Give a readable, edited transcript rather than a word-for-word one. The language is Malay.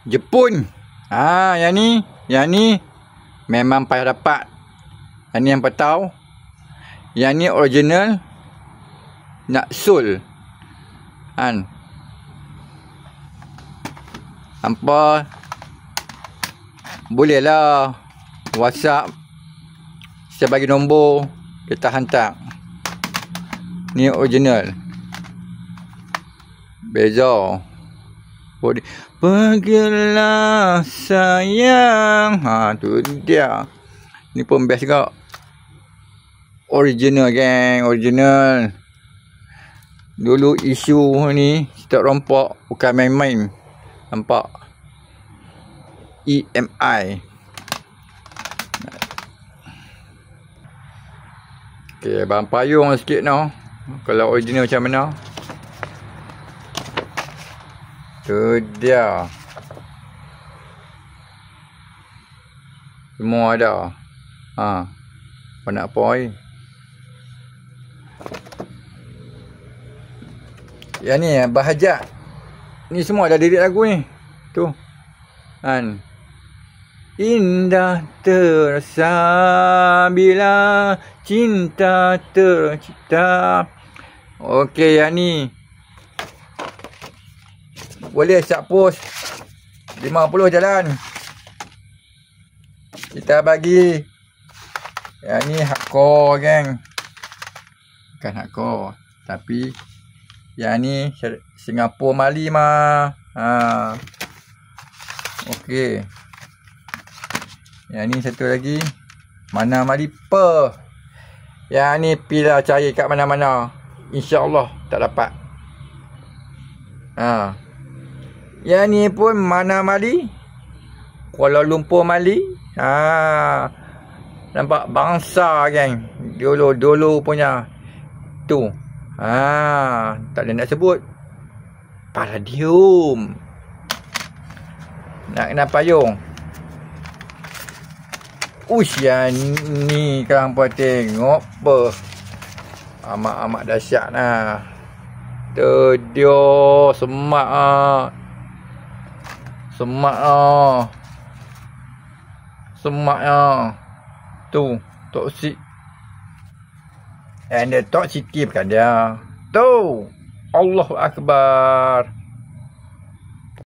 Jepun. Yang ni memang payah dapat. Yang ni yang patau. Yang ni original. Nak sol. Hampa boleh lah WhatsApp, saya bagi nombor, kita hantar. Ni original. Beza. Pergilah sayang. Tu dia. Ni pun best juga. Original geng, original. Dulu isu ni setiap rompak bukan main-main. Nampak? EMI. Okey, barang payung sikit noh. Kalau original macam mana? Tu dia. Semua ada. Apa nak apa ni? Yang ni Bahajat. Ni semua ada lirik lagu ni. Tu. Indah terasa bila cinta tercipta. Okey, yang ni boleh siap post 50 jalan. Kita bagi. Yang ni hardcore geng. Bukan hardcore, tapi yang ni Singapura Mali mah. Okey. Yang ni satu lagi Mana Mali Per. Yang ni pila cari kat mana-mana, InsyaAllah tak dapat. Yang ni pun Mana Mali, Kuala Lumpur Mali. Nampak bangsa geng. Dulu punya. Tu. Tak ada nak sebut. Palladium. Nak kena payung. Yang ni korang pun tengok apa. Amat dahsyat lah. Tu dia. Semak tu toksik. And the toxicity bukan dia. Tu Allahu Akbar.